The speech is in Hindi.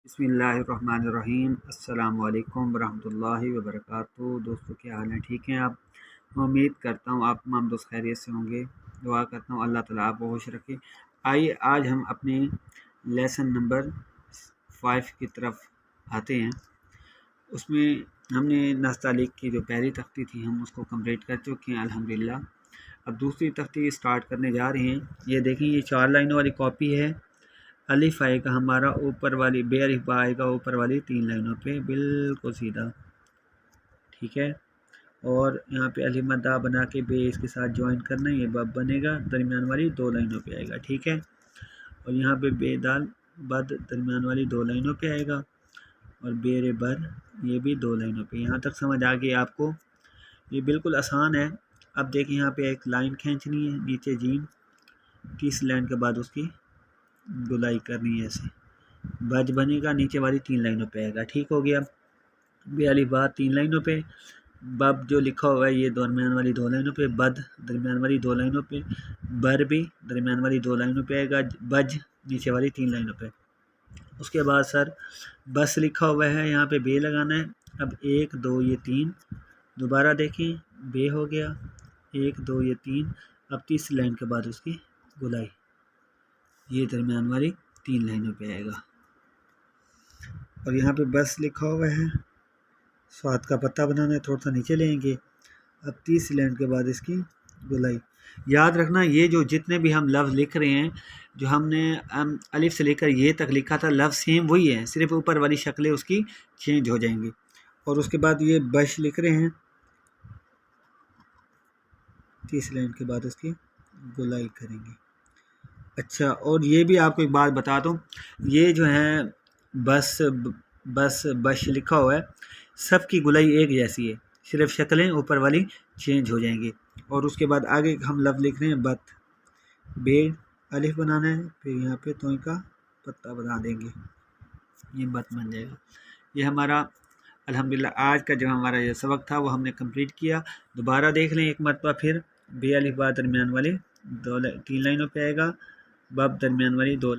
बिस्मिल्लाहिर्रहमानिर्रहीम। अस्सलामु अलैकुम वरहमतुल्लाहि वबरकातुहू। दोस्तों, क्या हाल है? ठीक हैं आप? मैं उम्मीद करता हूँ आप तमाम दोस्त खैरियत से होंगे। दुआ करता हूँ अल्लाह ताला आपको खुश रखे। आइए आज हम अपने लेसन नंबर 5 की तरफ आते हैं। उसमें हमने नस्तालिक की जो पहली तख्ती थी हम उसको कंप्लीट कर चुके हैं अल्हम्दुलिल्लाह। अब दूसरी तख्ती स्टार्ट करने जा रहे हैं। ये देखें, ये 4 लाइनों वाली कॉपी है। अलिफ आएगा हमारा ऊपर वाली, बे अलिफ आएगा ऊपर वाली 3 लाइनों पे बिल्कुल सीधा, ठीक है। और यहाँ पे अलिफ मद्दा बना के बे इसके साथ ज्वाइन करना है, ये बब बनेगा, दरमियान वाली 2 लाइनों पे आएगा, ठीक है। और यहाँ पे बे दाल बद दरमियान वाली 2 लाइनों पे आएगा, और बेरे बर ये भी 2 लाइनों पे। यहाँ तक समझ आ गई आपको? ये बिल्कुल आसान है। अब देखिए, यहाँ पे एक लाइन खींचनी है, नीचे जीम, 30 लाइन के बाद उसकी गुलाई करनी है, ऐसे बज बनेगा, नीचे वाली 3 लाइनों पे आएगा, ठीक हो गया। बे अलिफ बा 3 लाइनों पे, बब जो लिखा हुआ है ये दरमियान वाली 2 लाइनों पे, बद दरमियान वाली 2 लाइनों पे, बर भी दरमियान वाली 2 लाइनों पे आएगा, बज नीचे वाली 3 लाइनों पे। उसके बाद सर बस लिखा हुआ है, यहाँ पे बे लगाना है। अब 1 2 ये 3, दोबारा देखें, बे हो गया, 1 2 ये 3। अब तीसरी लाइन के बाद उसकी गुलाई, ये दरमियान वाली 3 लाइनों पे आएगा। और यहाँ पे बस लिखा हुआ है, स्वाद का पत्ता बनाना है, थोड़ा सा नीचे लेंगे। अब 30 लाइन के बाद इसकी गुलाई। याद रखना, ये जो जितने भी हम लफ्ज़ लिख रहे हैं, जो हमने अलिफ से लेकर ये तक लिखा था, लफ्ज़ सेम वही है, सिर्फ ऊपर वाली शक्लें उसकी चेंज हो जाएंगी। और उसके बाद ये बश लिख रहे हैं, 30 लाइन के बाद उसकी गुलाई करेंगे। अच्छा, और ये भी आपको एक बात बता दूं, ये जो है बस बश लिखा हुआ है, सब की गुलाई एक जैसी है, सिर्फ शक्लें ऊपर वाली चेंज हो जाएंगी। और उसके बाद आगे हम लफ्ज़ लिख रहे हैं बत, बे अलिफ बनाना है, फिर यहाँ पे तोई का पत्ता बना देंगे, ये बत बन जाएगा। ये हमारा अल्हम्दुलिल्लाह आज का जो हमारा ये सबक था वो हमने कंप्लीट किया। दोबारा देख लें एक मरतबा फिर। बे अलिफ बा दरमियान वाली 3 लाइनों पे आएगा, बब दरमियान वाली 2